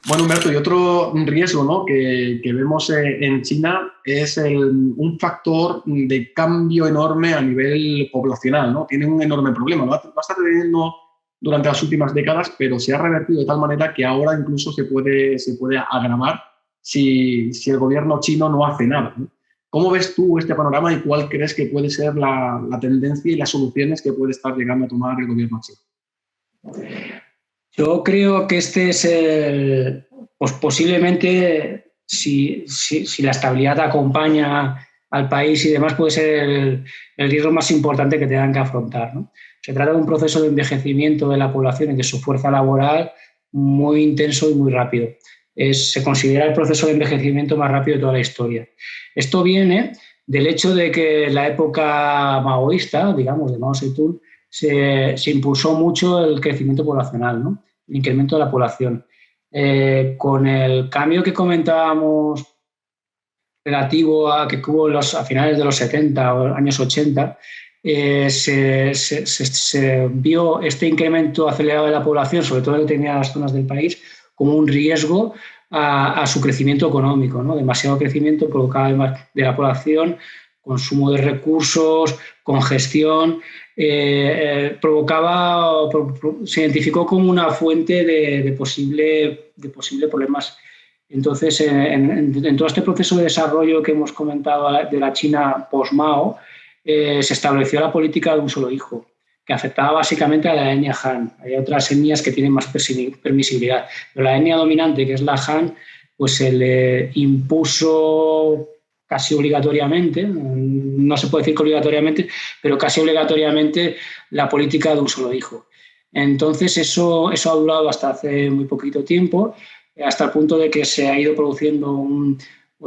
Bueno, Humberto, y otro riesgo, ¿no?, que vemos en China es un factor de cambio enorme a nivel poblacional, ¿no? Tiene un enorme problema. Lo ha estado teniendo durante las últimas décadas, pero se ha revertido de tal manera que ahora incluso se puede agravar si el gobierno chino no hace nada, ¿no? ¿Cómo ves tú este panorama y cuál crees que puede ser la tendencia y las soluciones que puede estar llegando a tomar el gobierno chino? Yo creo que este es pues posiblemente, si la estabilidad acompaña al país y demás, puede ser el riesgo más importante que tengan que afrontar, ¿no? Se trata de un proceso de envejecimiento de la población y de su fuerza laboral muy intenso y muy rápido. Se considera el proceso de envejecimiento más rápido de toda la historia. Esto viene del hecho de que en la época maoísta, digamos, de Mao Zedong, se impulsó mucho el crecimiento poblacional, ¿no? El incremento de la población. Con el cambio que comentábamos relativo a que hubo a finales de los 70 o años 80, se vio este incremento acelerado de la población, sobre todo en determinadas zonas del país, como un riesgo a su crecimiento económico, ¿no? Demasiado crecimiento provocaba de la población, consumo de recursos, congestión, se identificó como una fuente de posible problemas. Entonces, en todo este proceso de desarrollo que hemos comentado de la China post-Mao, se estableció la política de un solo hijo, que afectaba básicamente a la etnia Han. Hay otras etnias que tienen más permisibilidad, pero la etnia dominante, que es la Han, pues se le impuso casi obligatoriamente, no se puede decir que obligatoriamente, pero casi obligatoriamente la política de un solo hijo. Entonces eso ha durado hasta hace muy poquito tiempo, hasta el punto de que se ha ido produciendo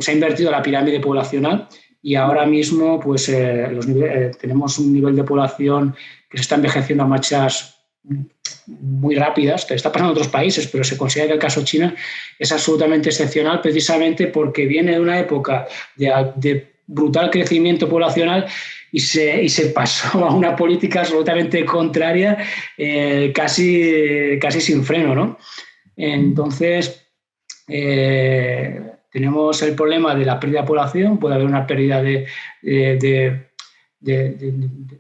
se ha invertido la pirámide poblacional y ahora mismo pues, tenemos un nivel de población que se está envejeciendo a marchas muy rápidas, que está pasando en otros países, pero se considera que el caso China es absolutamente excepcional precisamente porque viene de una época de brutal crecimiento poblacional y se pasó a una política absolutamente contraria, casi sin freno, ¿no? Entonces, tenemos el problema de la pérdida de población, puede haber una pérdida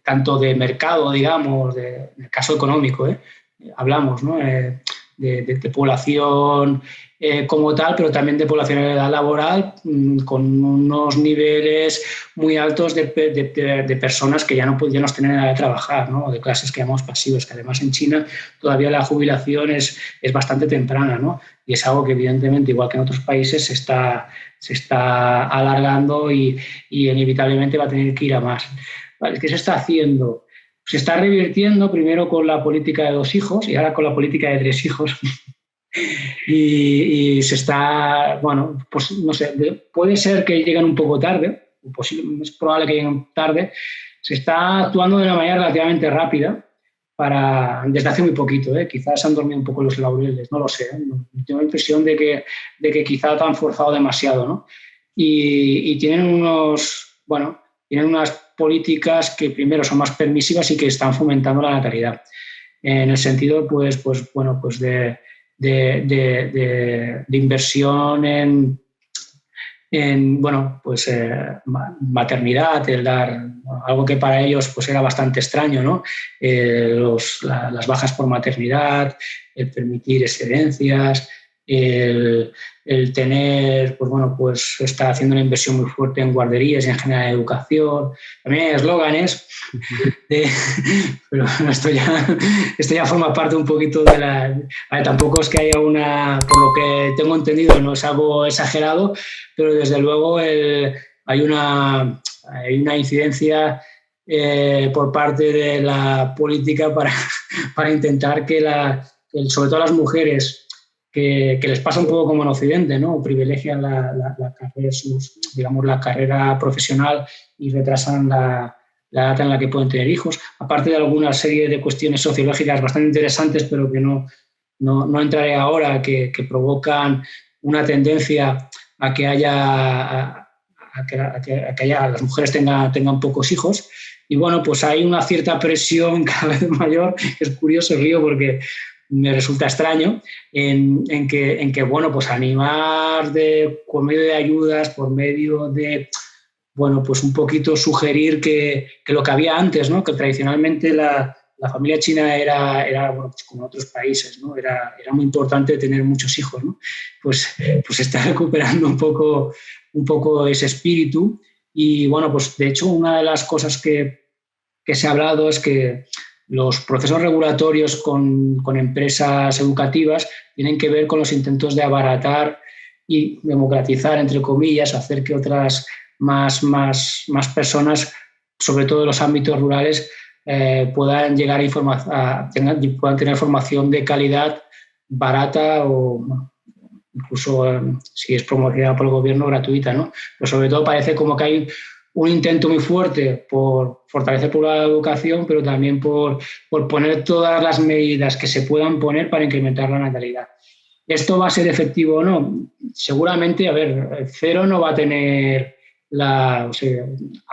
tanto de mercado, digamos, en el caso económico, hablamos, ¿no?, de población como tal, pero también de población en edad laboral, con unos niveles muy altos de personas que ya no tienen edad de trabajar, ¿no?, de clases que llamamos pasivos, que además en China todavía la jubilación es bastante temprana, ¿no?, y es algo que evidentemente, igual que en otros países, se está alargando y inevitablemente va a tener que ir a más. ¿Vale? ¿Qué se está haciendo? Se está revirtiendo primero con la política de 2 hijos y ahora con la política de 3 hijos. y se está, bueno, pues no sé, puede ser que lleguen un poco tarde, es probable que lleguen tarde. Se está actuando de una manera relativamente rápida desde hace muy poquito, quizás han dormido un poco los laureles, no lo sé, tengo la impresión de que quizás han forzado demasiado, ¿no? Y tienen unas políticas que primero son más permisivas y que están fomentando la natalidad, en el sentido de inversión en maternidad, el dar algo que para ellos pues era bastante extraño, ¿no? Las bajas por maternidad, el permitir excedencias, el tener, pues está haciendo una inversión muy fuerte en guarderías y en general en educación. También hay eslóganes, pero esto ya forma parte un poquito de tampoco es que haya por lo que tengo entendido, no es algo exagerado, pero desde luego hay una incidencia por parte de la política para intentar que sobre todo las mujeres, que les pasa un poco como en Occidente, ¿no? Privilegian la carrera profesional y retrasan la edad en la que pueden tener hijos, aparte de alguna serie de cuestiones sociológicas bastante interesantes, pero que no entraré ahora, que provocan una tendencia a que las mujeres tengan pocos hijos. Y bueno, pues hay una cierta presión cada vez mayor. Es curioso, río, porque me resulta extraño, en que bueno, pues animar por medio de ayudas, por medio de, bueno, pues un poquito sugerir que lo que había antes, ¿no? Que tradicionalmente la familia china era bueno, pues como en otros países, ¿no? Era muy importante tener muchos hijos, ¿no? Pues está recuperando un poco ese espíritu. Y bueno, pues de hecho una de las cosas que se ha hablado es que los procesos regulatorios con empresas educativas tienen que ver con los intentos de abaratar y democratizar, entre comillas, hacer que otras más personas, sobre todo en los ámbitos rurales, puedan llegar puedan tener formación de calidad barata o incluso si es promovida por el gobierno, gratuita, ¿no? Pero sobre todo parece como que hay un intento muy fuerte por fortalecer por la educación, pero también por poner todas las medidas que se puedan poner para incrementar la natalidad. ¿Esto va a ser efectivo o no? Seguramente, a ver, cero no va a tener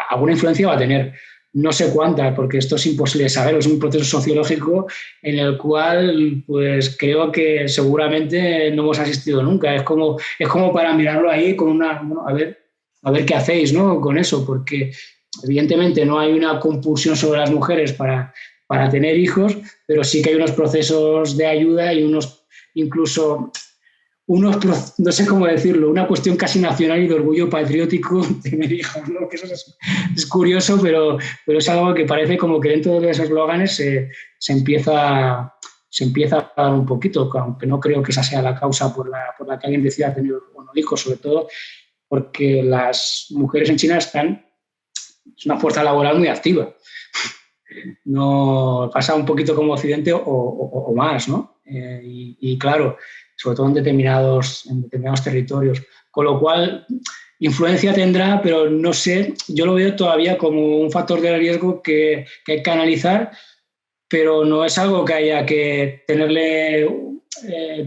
alguna influencia va a tener, no sé cuánta, porque esto es imposible de saber, es un proceso sociológico en el cual pues creo que seguramente no hemos asistido nunca. Es como para mirarlo ahí con a ver qué hacéis, ¿no? Con eso, porque evidentemente no hay una compulsión sobre las mujeres para tener hijos, pero sí que hay unos procesos de ayuda y incluso no sé cómo decirlo, una cuestión casi nacional y de orgullo patriótico tener hijos, ¿no? Que eso es curioso, pero es algo que parece como que dentro de esos eslóganes se empieza a dar un poquito, aunque no creo que esa sea la causa por la que alguien decida tener hijos, sobre todo porque las mujeres en China es una fuerza laboral muy activa. No pasa un poquito como Occidente o más, ¿no? Y claro, sobre todo en determinados territorios. Con lo cual, influencia tendrá, pero no sé, yo lo veo todavía como un factor de riesgo que hay que analizar, pero no es algo que haya que tenerle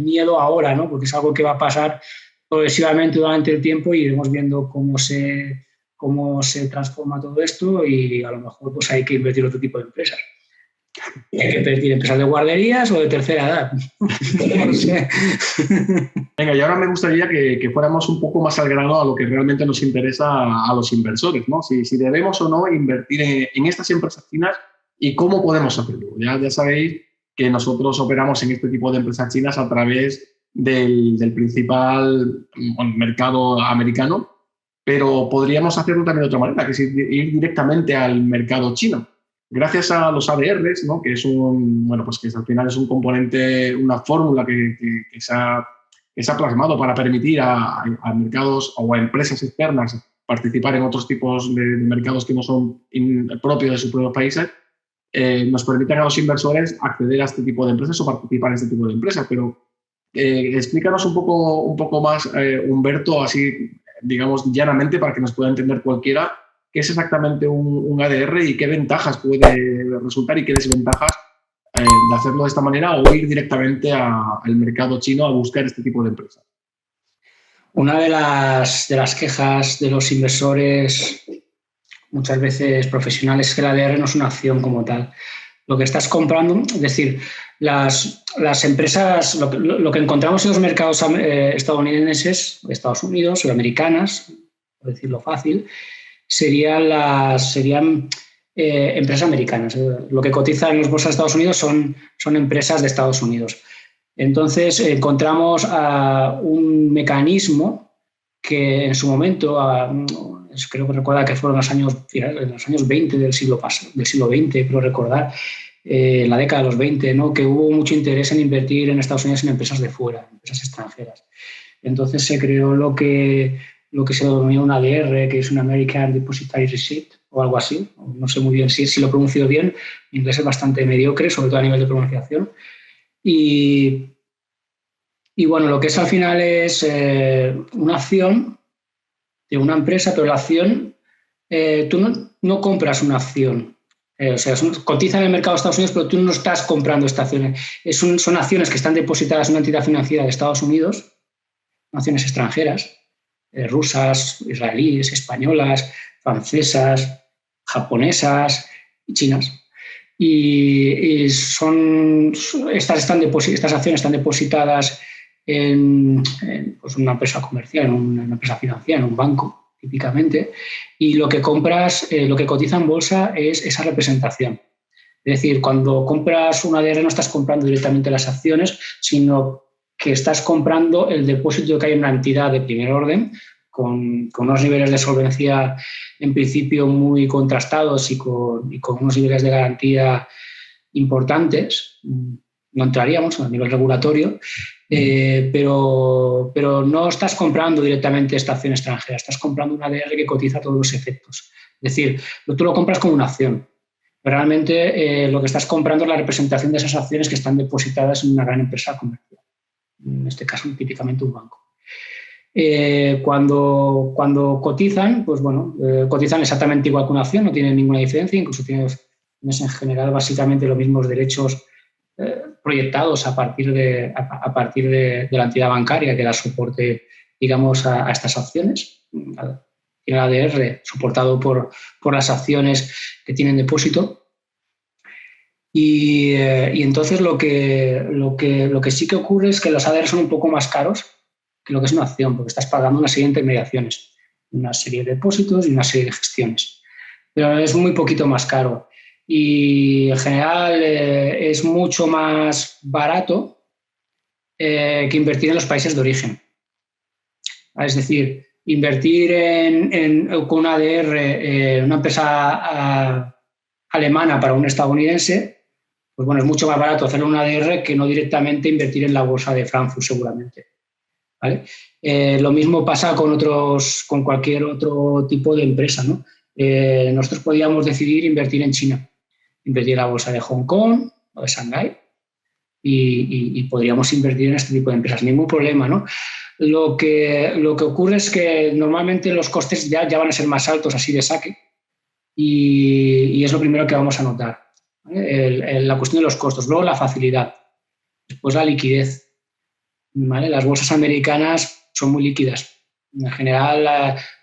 miedo ahora, ¿no? Porque es algo que va a pasar progresivamente durante el tiempo y iremos viendo cómo se transforma todo esto y a lo mejor pues hay que invertir en otro tipo de empresas. Hay que invertir en empresas de guarderías o de tercera edad. No sé. Venga, y ahora me gustaría que fuéramos un poco más al grano a lo que realmente nos interesa a los inversores, ¿no? Si debemos o no invertir en estas empresas chinas y cómo podemos hacerlo. Ya sabéis que nosotros operamos en este tipo de empresas chinas a través del principal mercado americano, pero podríamos hacerlo también de otra manera, que es ir directamente al mercado chino. Gracias a los ADRs, ¿no? Que es que al final es un componente, una fórmula que se ha plasmado para permitir a mercados o a empresas externas participar en otros tipos de mercados que no son propios de sus propios países, nos permiten a los inversores acceder a este tipo de empresas o participar en este tipo de empresas. Pero explícanos un poco más, Humberto, así, digamos, llanamente, para que nos pueda entender cualquiera, qué es exactamente un ADR y qué ventajas puede resultar y qué desventajas de hacerlo de esta manera o ir directamente al mercado chino a buscar este tipo de empresas. Una de las quejas de los inversores, muchas veces profesionales, es que el ADR no es una acción como tal. Lo que estás comprando, es decir, las empresas, lo que encontramos en los mercados estadounidenses, Estados Unidos o americanas, por decirlo fácil, serían empresas americanas. Lo que cotiza en las bolsas de Estados Unidos son empresas de Estados Unidos. Entonces, encontramos un mecanismo que en su momento, creo que recuerda que fueron en los años 20 del siglo XX, creo recordar, la década de los 20, ¿no? Que hubo mucho interés en invertir en Estados Unidos en empresas de fuera, empresas extranjeras. Entonces se creó lo que se denomina un ADR, que es un American Depositary Receipt o algo así. No sé muy bien si lo pronuncio bien. Mi inglés es bastante mediocre, sobre todo a nivel de pronunciación. Y bueno, lo que es al final es una acción de una empresa, pero la acción, tú no compras una acción. Cotiza en el mercado de Estados Unidos, pero tú no estás comprando esta acción. Son acciones que están depositadas en una entidad financiera de Estados Unidos, acciones extranjeras, rusas, israelíes, españolas, francesas, japonesas y chinas. y estas acciones están depositadas en pues una empresa comercial, en una empresa financiera, en un banco, típicamente, y lo que compras, lo que cotiza en bolsa es esa representación. Es decir, cuando compras una ADR no estás comprando directamente las acciones, sino que estás comprando el depósito que hay en una entidad de primer orden, con unos niveles de solvencia en principio muy contrastados y con unos niveles de garantía importantes. No entraríamos a nivel regulatorio, pero no estás comprando directamente esta acción extranjera, estás comprando una ADR que cotiza todos los efectos. Es decir, tú lo compras como una acción. Pero realmente lo que estás comprando es la representación de esas acciones que están depositadas en una gran empresa comercial. En este caso, típicamente un banco. Cuando cotizan, pues bueno, cotizan exactamente igual que una acción, no tienen ninguna diferencia, incluso tienes en general básicamente los mismos derechos proyectados a partir de la entidad bancaria que da soporte, digamos, a estas acciones. Tiene el ADR soportado por las acciones que tienen depósito. Y entonces lo que sí que ocurre es que los ADR son un poco más caros que lo que es una acción, porque estás pagando una serie de intermediaciones, una serie de depósitos y una serie de gestiones. Pero es muy poquito más caro. Y en general es mucho más barato que invertir en los países de origen. Es decir, invertir con una ADR, una empresa alemana para un estadounidense, pues bueno, es mucho más barato hacer una ADR que no directamente invertir en la bolsa de Frankfurt, seguramente. ¿Vale? Lo mismo pasa con cualquier otro tipo de empresa, ¿no? Nosotros podíamos decidir invertir en China, invertir en la bolsa de Hong Kong o de Shanghái y podríamos invertir en este tipo de empresas, ningún problema, ¿no? Lo que ocurre es que normalmente los costes ya van a ser más altos así de saque y es lo primero que vamos a notar, ¿vale? La cuestión de los costos, luego la facilidad, después la liquidez, ¿vale? Las bolsas americanas son muy líquidas. En general,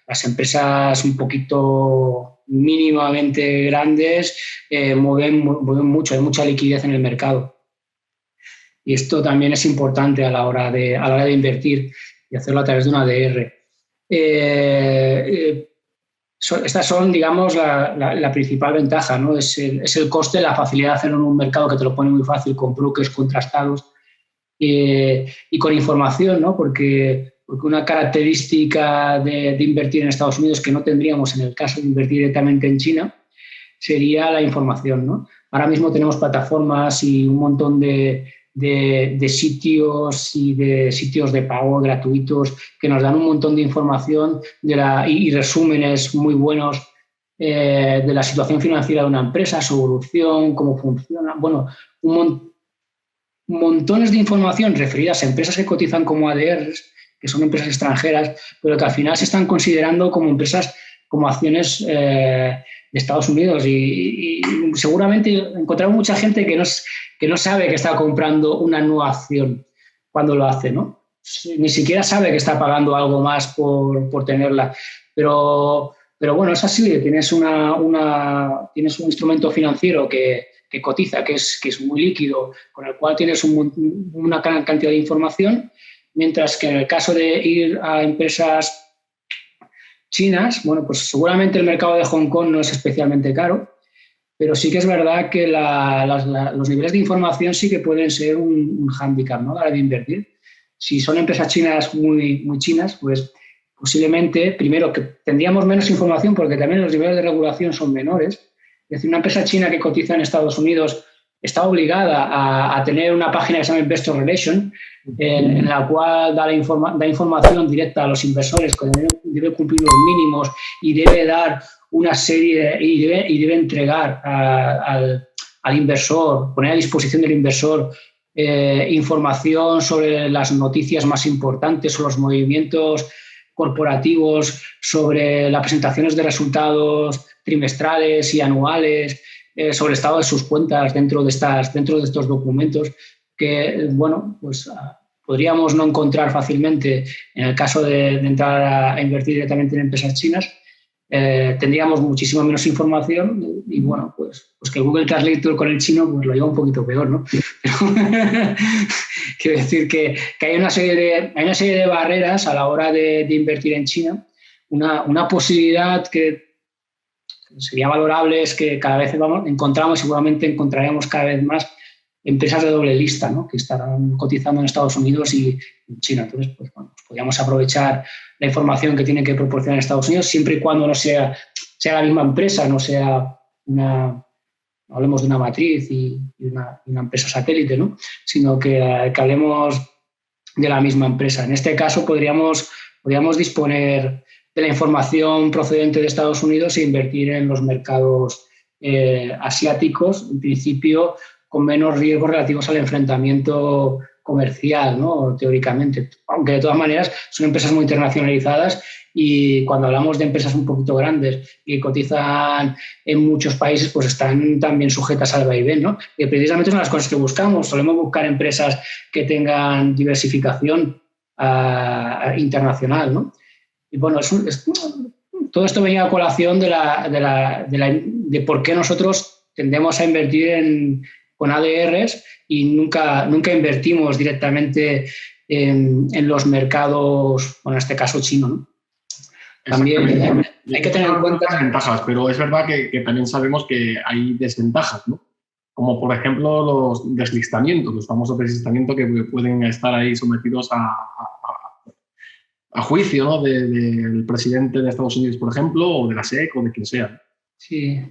las empresas un poquito mínimamente grandes mueven mucho, hay mucha liquidez en el mercado. Y esto también es importante a la hora de invertir y hacerlo a través de una ADR. Estas son, digamos, la principal ventaja, ¿no? Es el coste, la facilidad de hacerlo en un mercado que te lo pone muy fácil con brokers contrastados y con información, ¿no? Porque una característica de invertir en Estados Unidos que no tendríamos en el caso de invertir directamente en China sería la información, ¿no? Ahora mismo tenemos plataformas y un montón de sitios y de sitios de pago gratuitos que nos dan un montón de información y resúmenes muy buenos de la situación financiera de una empresa, su evolución, cómo funciona. Bueno, montones de información referidas a empresas que cotizan como ADRs, que son empresas extranjeras, pero que al final se están considerando como empresas, como acciones de Estados Unidos y seguramente encontramos mucha gente que no sabe que está comprando una nueva acción cuando lo hace, ¿no? Ni siquiera sabe que está pagando algo más por tenerla. Pero bueno, es así, tienes un instrumento financiero que cotiza, que es muy líquido, con el cual tienes una gran cantidad de información, mientras que en el caso de ir a empresas chinas, bueno, pues seguramente el mercado de Hong Kong no es especialmente caro, pero sí que es verdad que los niveles de información sí que pueden ser un hándicap, ¿no? A la hora de invertir. Si son empresas chinas muy, muy chinas, pues posiblemente, primero, que tendríamos menos información porque también los niveles de regulación son menores. Es decir, una empresa china que cotiza en Estados Unidos está obligada a tener una página que se llama Investor Relations, en la cual da información directa a los inversores, que debe cumplir los mínimos y debe dar una serie y debe entregar al inversor, poner a disposición del inversor información sobre las noticias más importantes, sobre los movimientos corporativos, sobre las presentaciones de resultados trimestrales y anuales, sobre el estado de sus cuentas dentro de estos documentos que, bueno, pues podríamos no encontrar fácilmente en el caso de entrar a invertir directamente en empresas chinas. tendríamos muchísima menos información y bueno, pues que Google Translate con el chino pues lo lleva un poquito peor, ¿no? Pero quiero decir que hay una serie de barreras a la hora de invertir en China. Una posibilidad que sería valorable es que cada vez encontramos, seguramente encontraremos cada vez más empresas de doble lista, ¿no? Que estarán cotizando en Estados Unidos y en China. Entonces, pues bueno, podríamos aprovechar la información que tiene que proporcionar Estados Unidos siempre y cuando no sea la misma empresa, no sea hablemos de una matriz y una empresa satélite, ¿no? Sino que hablemos de la misma empresa. En este caso podríamos disponer de la información procedente de Estados Unidos e invertir en los mercados asiáticos, en principio con menos riesgos relativos al enfrentamiento comercial, ¿no? Teóricamente. Aunque de todas maneras son empresas muy internacionalizadas y cuando hablamos de empresas un poquito grandes y cotizan en muchos países, pues están también sujetas al vaivén, ¿no? Y precisamente son las cosas que buscamos. Solemos buscar empresas que tengan diversificación internacional, ¿no? Y bueno, todo esto venía a colación de por qué nosotros tendemos a invertir con ADRs y nunca invertimos directamente en los mercados, bueno, en este caso chino, ¿no? También hay que tener en cuenta ventajas, pero es verdad que también sabemos que hay desventajas, ¿no? Como por ejemplo los deslistamientos, los famosos deslistamientos que pueden estar ahí sometidos a juicio, ¿no? Del presidente de Estados Unidos, por ejemplo, o de la SEC o de quien sea. Sí,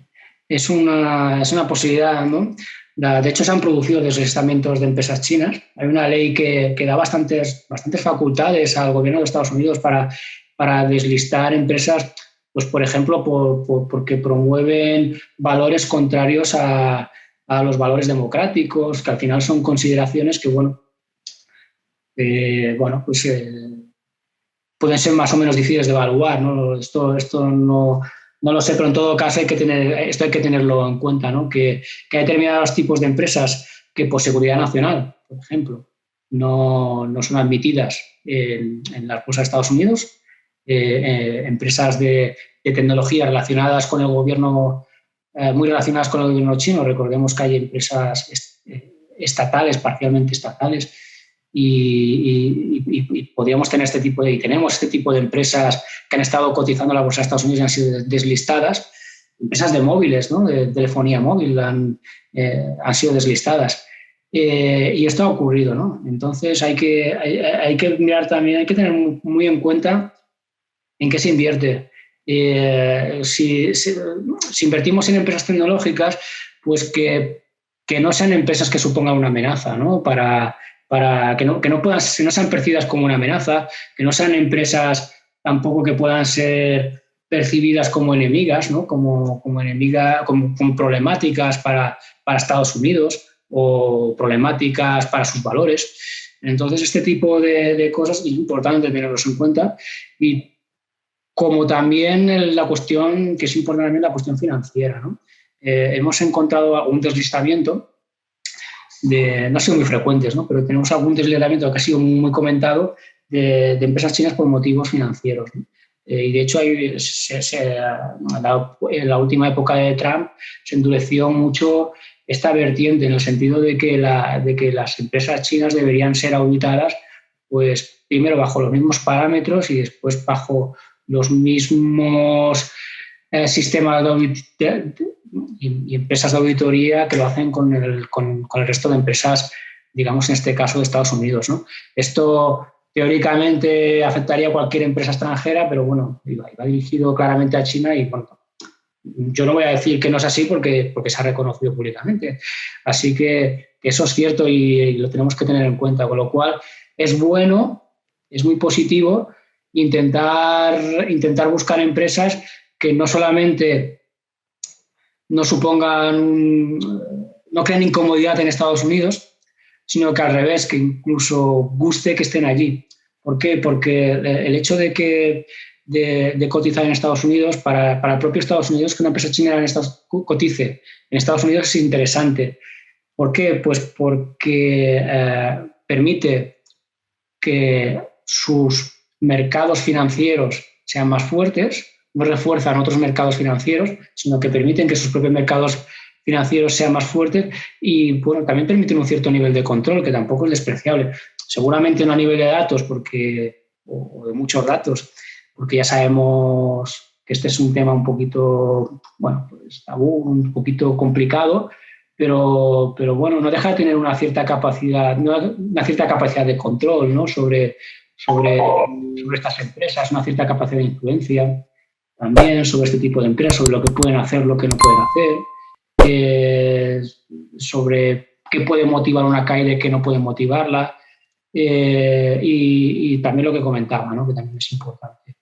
es una posibilidad, ¿no? De hecho, se han producido deslistamientos de empresas chinas. Hay una ley que da bastantes facultades al gobierno de Estados Unidos para deslistar empresas, pues por ejemplo, porque promueven valores contrarios a los valores democráticos, que al final son consideraciones que, pueden ser más o menos difíciles de evaluar, ¿no? Esto no lo sé, pero en todo caso hay que tenerlo en cuenta, ¿no? Que hay determinados tipos de empresas que por seguridad nacional, por ejemplo, no son admitidas en las bolsas de Estados Unidos. Empresas de tecnología relacionadas con el gobierno, muy relacionadas con el gobierno chino. Recordemos que hay empresas estatales, parcialmente estatales, y podríamos tener tenemos este tipo de empresas que han estado cotizando en la bolsa de Estados Unidos y han sido deslistadas. Empresas de móviles, ¿no? De telefonía móvil han sido deslistadas. Y esto ha ocurrido, ¿no? Entonces hay que mirar también, hay que tener muy en cuenta en qué se invierte. Si invertimos en empresas tecnológicas, pues que no sean empresas que supongan una amenaza, ¿no? Para que no sean percibidas como una amenaza, que no sean empresas tampoco que puedan ser percibidas como enemigas, ¿no? como problemáticas para Estados Unidos o problemáticas para sus valores. Entonces, este tipo de cosas es importante tenerlos en cuenta, y como también la cuestión, que es importante también, la cuestión financiera, ¿no? Hemos encontrado algún deslistamiento, no son muy frecuentes, ¿no? Pero tenemos algún deslizamiento que ha sido muy comentado de empresas chinas por motivos financieros, ¿no? Y de hecho, en la última época de Trump se endureció mucho esta vertiente, en el sentido de que las empresas chinas deberían ser auditadas, pues primero bajo los mismos parámetros y después bajo los mismos sistemas de auditoría y empresas de auditoría que lo hacen con el resto de empresas, digamos, en este caso de Estados Unidos, ¿no? Esto teóricamente afectaría a cualquier empresa extranjera, pero bueno, va dirigido claramente a China y bueno, yo no voy a decir que no es así porque se ha reconocido públicamente. Así que eso es cierto y lo tenemos que tener en cuenta, con lo cual es bueno, es muy positivo intentar buscar empresas que no solamente no creen incomodidad en Estados Unidos, sino que al revés, que incluso guste que estén allí. ¿Por qué? Porque el hecho de cotizar en Estados Unidos, para el propio Estados Unidos, que una empresa china cotice en Estados Unidos es interesante. ¿Por qué? Pues porque permite que sus mercados financieros sean más fuertes, no refuerzan otros mercados financieros, sino que permiten que sus propios mercados financieros sean más fuertes y bueno, también permiten un cierto nivel de control que tampoco es despreciable. Seguramente no a nivel de datos o de muchos datos, porque ya sabemos que este es un tema un poquito, bueno, pues tabú, un poquito complicado, pero bueno, no deja de tener una cierta capacidad de control, ¿no? sobre estas empresas, una cierta capacidad de influencia también sobre este tipo de empresas, sobre lo que pueden hacer, lo que no pueden hacer, sobre qué puede motivar una caída y qué no puede motivarla, y también lo que comentaba, ¿no? Que también es importante.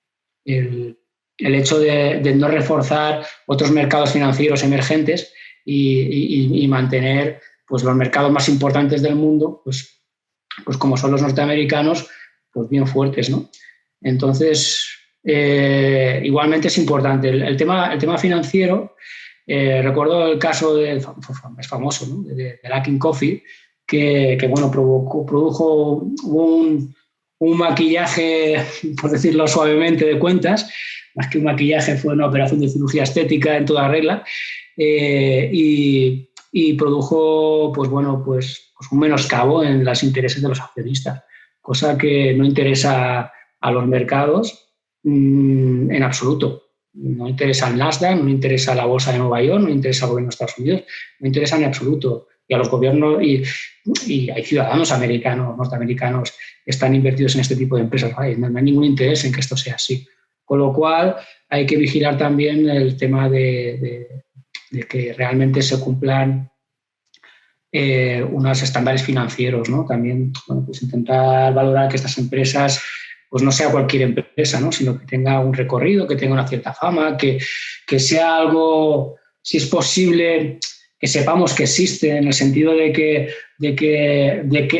El hecho de no reforzar otros mercados financieros emergentes y mantener pues, los mercados más importantes del mundo, pues como son los norteamericanos, pues bien fuertes, ¿no? Entonces, igualmente es importante. El tema financiero, recuerdo el caso es famoso, ¿no? de Luckin Coffee, que bueno, produjo un maquillaje, por decirlo suavemente, de cuentas. Más que un maquillaje, fue una operación de cirugía estética en toda regla, y produjo pues un menoscabo en los intereses de los accionistas, cosa que no interesa a los mercados en absoluto. No interesa al Nasdaq, no interesa a la bolsa de Nueva York, no interesa al gobierno de Estados Unidos, no interesa en absoluto. Y a los gobiernos y hay ciudadanos norteamericanos que están invertidos en este tipo de empresas. No hay ningún interés en que esto sea así. Con lo cual hay que vigilar también el tema de que realmente se cumplan unos estándares financieros, ¿no? También bueno, pues intentar valorar que estas empresas pues no sea cualquier empresa, ¿no? Sino que tenga un recorrido, que tenga una cierta fama, que sea algo, si es posible, que sepamos que existe, en el sentido de que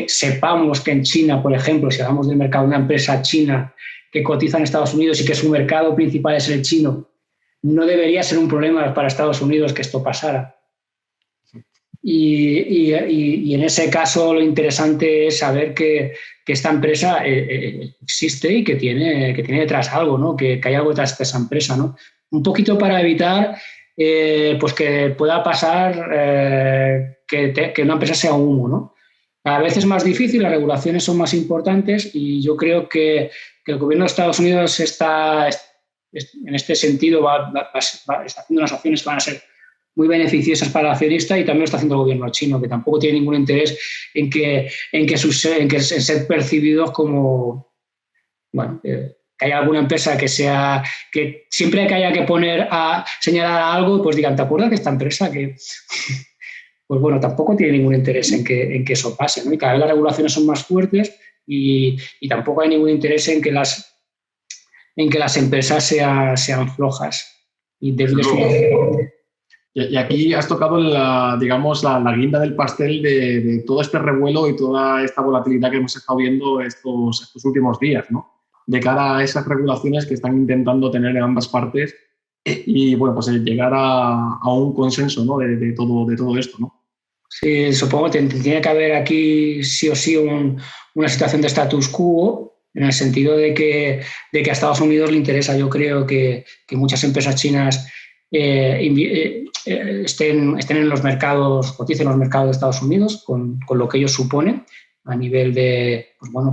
sepamos que en China, por ejemplo, si hablamos del mercado de una empresa china que cotiza en Estados Unidos y que su mercado principal es el chino, no debería ser un problema para Estados Unidos que esto pasara. Y en ese caso lo interesante es saber que esta empresa existe y que tiene detrás algo, ¿no? Que hay algo detrás de esa empresa, ¿no? Un poquito para evitar pues que pueda pasar que una empresa sea un humo, ¿no? Cada vez es más difícil, las regulaciones son más importantes y yo creo que el gobierno de Estados Unidos está en este sentido está haciendo unas acciones que van a ser muy beneficiosas para el accionista, y también lo está haciendo el gobierno chino, que tampoco tiene ningún interés en ser percibidos como, bueno, que haya alguna empresa que siempre que haya que señalar algo, pues digan, ¿te acuerdas de esta empresa que...? Pues bueno, tampoco tiene ningún interés en que eso pase, ¿no? Y cada vez las regulaciones son más fuertes y tampoco hay ningún interés en que las empresas sean flojas y débiles financieramente. Y aquí has tocado la guinda del pastel de todo este revuelo y toda esta volatilidad que hemos estado viendo estos últimos días, ¿no? De cara a esas regulaciones que están intentando tener en ambas partes y bueno, pues llegar a un consenso, ¿no? de todo esto, ¿no? Sí, supongo que tiene que haber aquí sí o sí una situación de status quo, en el sentido de que a Estados Unidos le interesa. Yo creo que muchas empresas chinas estén en los mercados, coticen en los mercados de Estados Unidos con lo que ellos suponen a nivel de,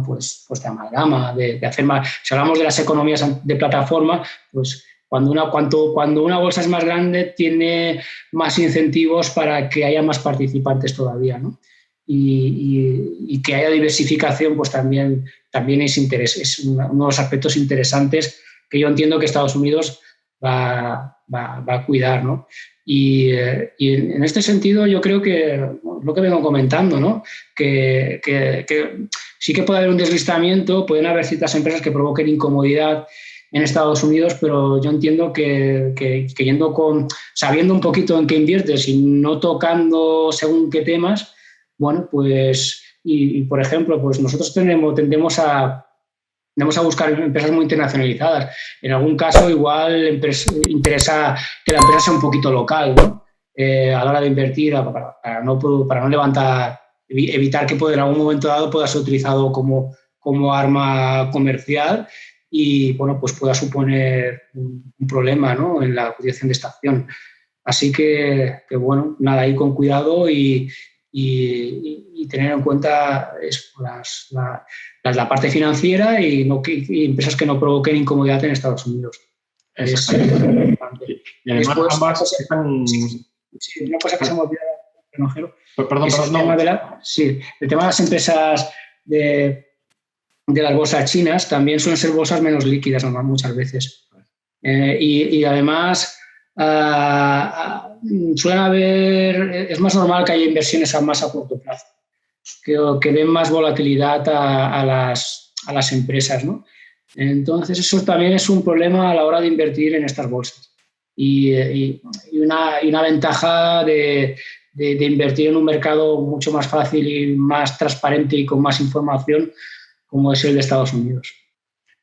pues de amalgama, de hacer más. Si hablamos de las economías de plataforma, pues cuando una bolsa es más grande tiene más incentivos para que haya más participantes todavía, ¿no? Y que haya diversificación, pues también es uno de los aspectos interesantes que yo entiendo que Estados Unidos va a cuidar, ¿no? Y en este sentido yo creo que lo que vengo comentando, ¿no? Que sí que puede haber un deslizamiento, pueden haber ciertas empresas que provoquen incomodidad en Estados Unidos, pero yo entiendo que sabiendo un poquito en qué inviertes y no tocando según qué temas, bueno, pues, y por ejemplo, pues nosotros tendemos a buscar empresas muy internacionalizadas. En algún caso, igual interesa que la empresa sea un poquito local, ¿no? A la hora de invertir, para no levantar, evitar que en algún momento dado pueda ser utilizado como arma comercial y bueno, pues pueda suponer un problema, ¿no?, en la cotización de esta acción. Así que bueno, nada, ahí con cuidado y tener en cuenta la parte financiera y empresas que no provoquen incomodidad en Estados Unidos. Es importante. Y además después, ambas están... Sí, una cosa que se me olvidó, Perdón, el tema de las empresas de las bolsas chinas también suelen ser bolsas menos líquidas muchas veces. Y además suelen haber, es más normal que haya inversiones más a corto plazo, que den más volatilidad a las empresas, ¿no? Entonces eso también es un problema a la hora de invertir en estas bolsas. Y una ventaja de invertir en un mercado mucho más fácil y más transparente y con más información como es el de Estados Unidos.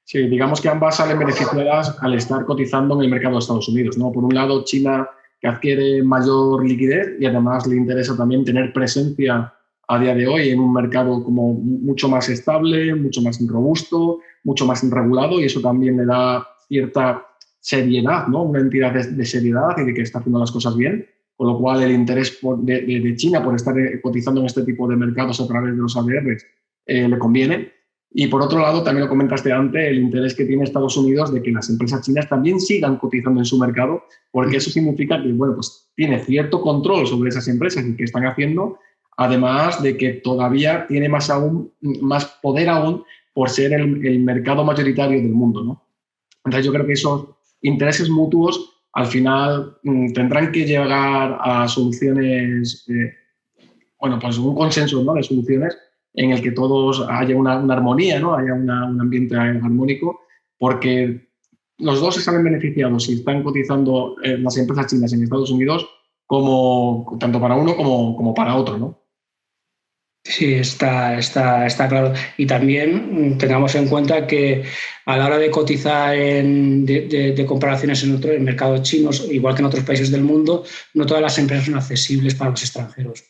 Sí, digamos que ambas salen beneficiadas al estar cotizando en el mercado de Estados Unidos, ¿no? Por un lado, China, que adquiere mayor liquidez y además le interesa también tener presencia a día de hoy en un mercado como mucho más estable, mucho más robusto, mucho más regulado, y eso también le da cierta seriedad, ¿no? Una entidad de seriedad y de que está haciendo las cosas bien, con lo cual el interés de China por estar cotizando en este tipo de mercados a través de los ADRs le conviene. Y por otro lado, también lo comentaste antes, el interés que tiene Estados Unidos de que las empresas chinas también sigan cotizando en su mercado, porque eso significa que, bueno, pues tiene cierto control sobre esas empresas y qué están haciendo, además de que todavía tiene más poder aún por ser el mercado mayoritario del mundo, ¿no? Entonces yo creo que esos intereses mutuos al final tendrán que llegar a soluciones, bueno, pues un consenso, ¿no?, de soluciones en el que todos haya una armonía, ¿no?, haya un ambiente armónico, porque los dos se salen beneficiados si están cotizando las empresas chinas en Estados Unidos, como tanto para uno como para otro, ¿no? Sí, está claro. Y también tengamos en cuenta que a la hora de cotizar de comparaciones en mercados chinos, igual que en otros países del mundo, no todas las empresas son accesibles para los extranjeros,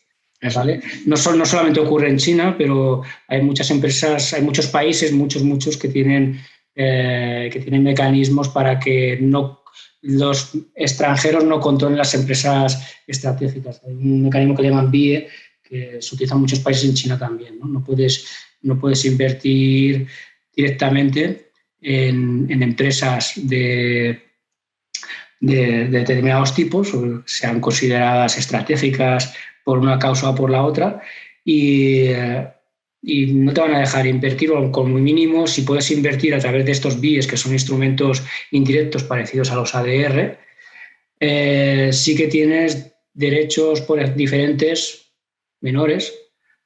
¿vale? No solamente ocurre en China, pero hay muchas empresas, hay muchos países, muchos que tienen mecanismos para que los extranjeros no controlen las empresas estratégicas. Hay un mecanismo que llaman BIE, que se utiliza en muchos países, en China también, ¿no? No puedes invertir directamente en empresas de determinados tipos, o sean consideradas estratégicas por una causa o por la otra, y no te van a dejar invertir, o con muy mínimo, si puedes invertir a través de estos BIEs, que son instrumentos indirectos parecidos a los ADR, sí que tienes derechos diferentes, menores,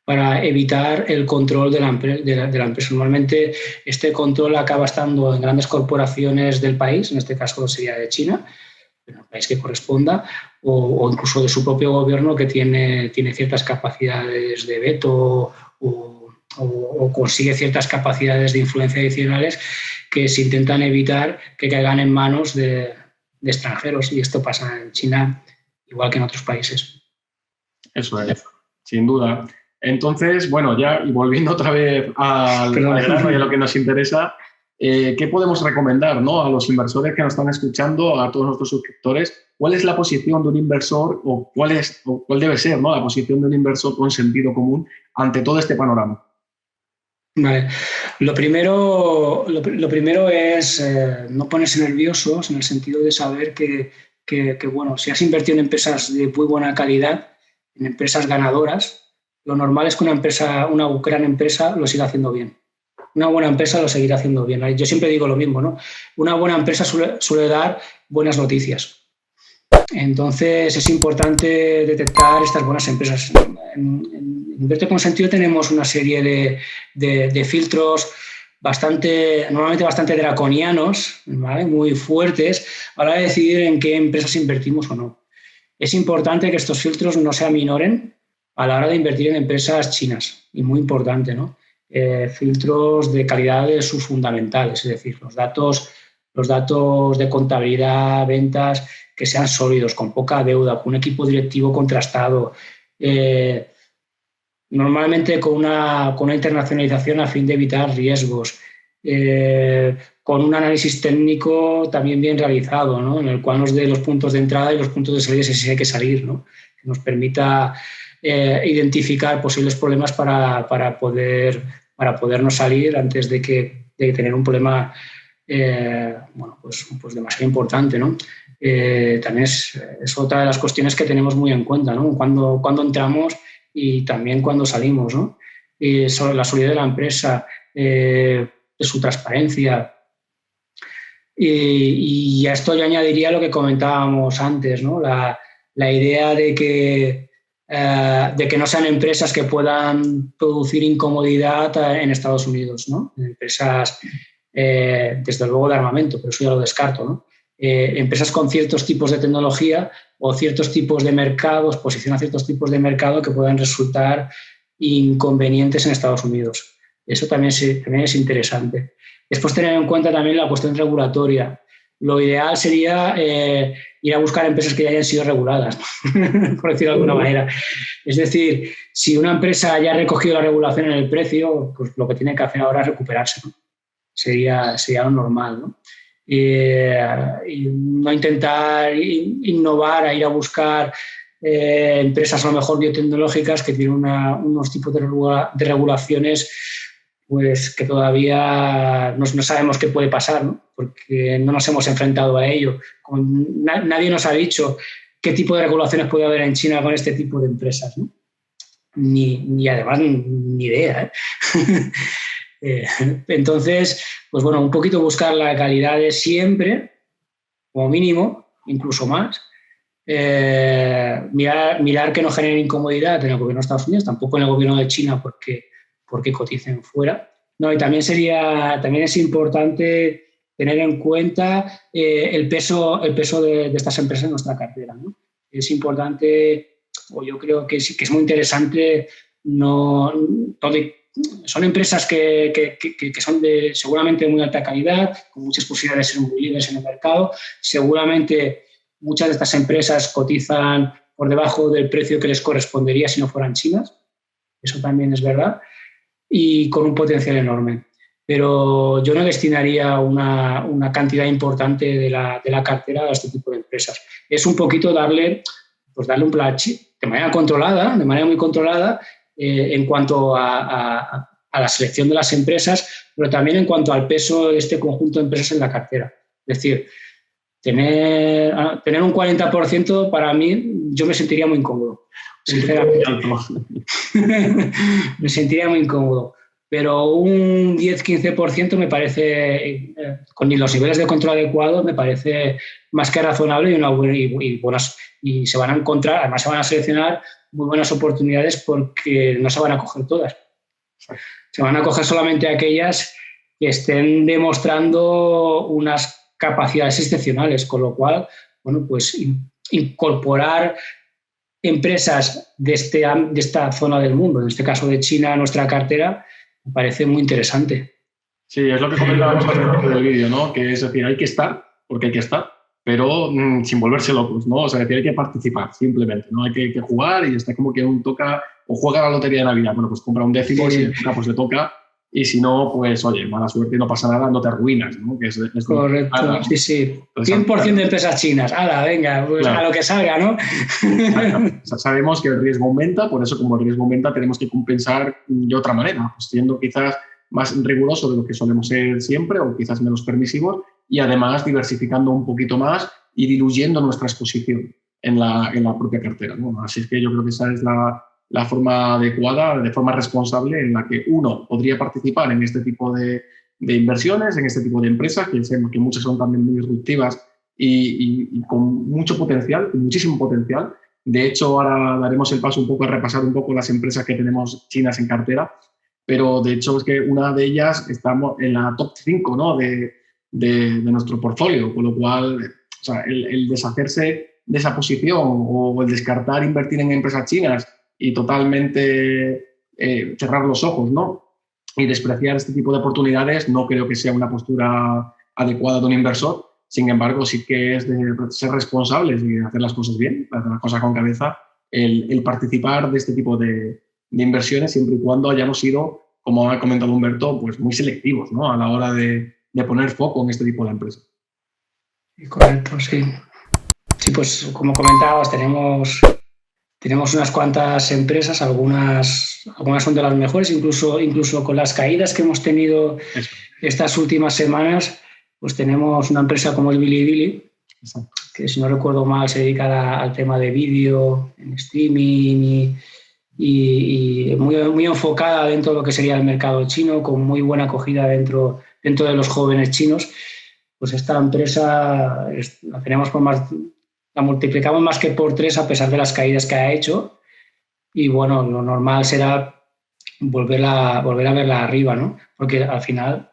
para evitar el control de la empresa. Normalmente este control acaba estando en grandes corporaciones del país, en este caso sería de China, en el país que corresponda, o incluso de su propio gobierno, que tiene ciertas capacidades de veto o consigue ciertas capacidades de influencia adicionales que se intentan evitar que caigan en manos de extranjeros, y esto pasa en China igual que en otros países. Eso es, sin duda. Entonces, bueno, ya y volviendo otra vez al grano y a lo que nos interesa, ¿qué podemos recomendar, ¿no?, a los inversores que nos están escuchando, a todos nuestros suscriptores? ¿Cuál es la posición de un inversor o cuál debe ser, ¿no?, la posición de un inversor con sentido común ante todo este panorama? Vale. Lo primero es no ponerse nerviosos, en el sentido de saber que bueno, si has invertido en empresas de muy buena calidad, en empresas ganadoras, lo normal es que una gran empresa lo siga haciendo bien. Una buena empresa lo seguirá haciendo bien. Yo siempre digo lo mismo, ¿no? Una buena empresa suele dar buenas noticias. Entonces es importante detectar estas buenas empresas. En Invierte con Sentido tenemos una serie de filtros normalmente bastante draconianos, ¿vale?, muy fuertes, a la hora de decidir en qué empresas invertimos o no. Es importante que estos filtros no se aminoren a la hora de invertir en empresas chinas, y muy importante, ¿no? Filtros de calidad de sus fundamentales, es decir, los datos de contabilidad, ventas, que sean sólidos, con poca deuda, con un equipo directivo contrastado, normalmente con una internacionalización a fin de evitar riesgos, con un análisis técnico también bien realizado, ¿no? En el cual nos dé los puntos de entrada y los puntos de salida si hay que salir, ¿no? Que nos permita identificar posibles problemas para podernos salir antes de tener un problema pues demasiado importante, ¿no? También es otra de las cuestiones que tenemos muy en cuenta, ¿no? Cuando entramos y también cuando salimos, ¿no? Sobre la solidez de la empresa, de su transparencia. Y a esto yo añadiría lo que comentábamos antes, ¿no? La idea de que no sean empresas que puedan producir incomodidad en Estados Unidos, ¿no? Empresas, desde luego, de armamento, pero eso ya lo descarto, ¿no? Empresas con ciertos tipos de tecnología o ciertos tipos de mercados, posicionan ciertos tipos de mercado que puedan resultar inconvenientes en Estados Unidos. Eso también es interesante. Después, tener en cuenta también la cuestión regulatoria. Lo ideal sería ir a buscar empresas que ya hayan sido reguladas, por decirlo de alguna manera. Es decir, si una empresa ya ha recogido la regulación en el precio, pues lo que tiene que hacer ahora es recuperarse, ¿no? Sería lo normal, ¿no? Y no intentar innovar, a ir a buscar empresas a lo mejor biotecnológicas que tienen unos tipos de regulaciones pues que todavía no sabemos qué puede pasar, ¿no? Porque no nos hemos enfrentado a ello. Nadie nos ha dicho qué tipo de regulaciones puede haber en China con este tipo de empresas, ¿no? Ni además ni idea, ¿eh? Entonces, pues bueno, un poquito buscar la calidad de siempre, como mínimo, incluso más. Mirar que no generen incomodidad en el gobierno de Estados Unidos, tampoco en el gobierno de China porque coticen fuera. No, y también es importante tener en cuenta el peso de estas empresas en nuestra cartera, ¿no? Es importante, o yo creo que sí, que es muy interesante, son empresas que son seguramente de muy alta calidad, con muchas posibilidades de ser muy líderes en el mercado. Seguramente muchas de estas empresas cotizan por debajo del precio que les correspondería si no fueran chinas. Eso también es verdad. Y con un potencial enorme. Pero yo no destinaría una cantidad importante de la cartera a este tipo de empresas. Es un poquito darle un plachi de manera muy controlada, en cuanto a la selección de las empresas, pero también en cuanto al peso de este conjunto de empresas en la cartera. Es decir, tener un 40% para mí, yo me sentiría muy incómodo. Sinceramente. Me sentiría muy incómodo. Pero un 10-15% me parece, con los niveles de control adecuados, me parece más que razonable y se van a encontrar, además se van a seleccionar muy buenas oportunidades porque no se van a coger todas. Se van a coger solamente aquellas que estén demostrando unas capacidades excepcionales, con lo cual, bueno, pues incorporar empresas de esta zona del mundo, en este caso de China, a nuestra cartera, me parece muy interesante. Sí, es lo que comentábamos al principio del vídeo, ¿no? Que es decir, hay que estar, porque hay que estar, pero sin volverse locos, ¿no? O sea, es decir, hay que participar, simplemente, ¿no? Hay que jugar y está como que uno toca o juega la lotería de Navidad. Bueno, pues compra un décimo, si le toca, pues le toca. Y si no, pues, oye, mala suerte, no pasa nada, no te arruinas, ¿no? Que es correcto, ¿no? Sí. 100% de empresas chinas. ¡Hala, venga! Pues claro. A lo que salga, ¿no? O sea, sabemos que el riesgo aumenta, por eso como el riesgo aumenta tenemos que compensar de otra manera, pues siendo quizás más riguroso de lo que solemos ser siempre o quizás menos permisivos y además diversificando un poquito más y diluyendo nuestra exposición en la propia cartera, ¿no? Así es que yo creo que esa es la forma adecuada, de forma responsable en la que uno podría participar en este tipo de inversiones, en este tipo de empresas, que muchas son también muy disruptivas y con mucho potencial, con muchísimo potencial. De hecho, ahora daremos el paso un poco a repasar un poco las empresas que tenemos chinas en cartera, pero de hecho es que una de ellas estamos en la top 5, ¿no? de nuestro portfolio, con lo cual, o sea, el deshacerse de esa posición o el descartar invertir en empresas chinas y totalmente cerrar los ojos, ¿no? Y despreciar este tipo de oportunidades no creo que sea una postura adecuada de un inversor. Sin embargo, sí que es de ser responsables y de hacer las cosas bien, hacer las cosas con cabeza, el participar de este tipo de inversiones siempre y cuando hayamos sido como ha comentado Humberto, pues muy selectivos, ¿no? A la hora de poner foco en este tipo de empresas. Correcto, sí. Sí, pues como comentabas, tenemos unas cuantas empresas, algunas son de las mejores, incluso con las caídas que hemos tenido estas últimas semanas, pues tenemos una empresa como el Bilibili, que si no recuerdo mal se dedica al tema de vídeo, en streaming y muy enfocada dentro de lo que sería el mercado chino, con muy buena acogida dentro de los jóvenes chinos. Pues esta empresa la tenemos la multiplicamos más que por 3 a pesar de las caídas que ha hecho, y bueno, lo normal será volver a verla arriba, ¿no? Porque al final,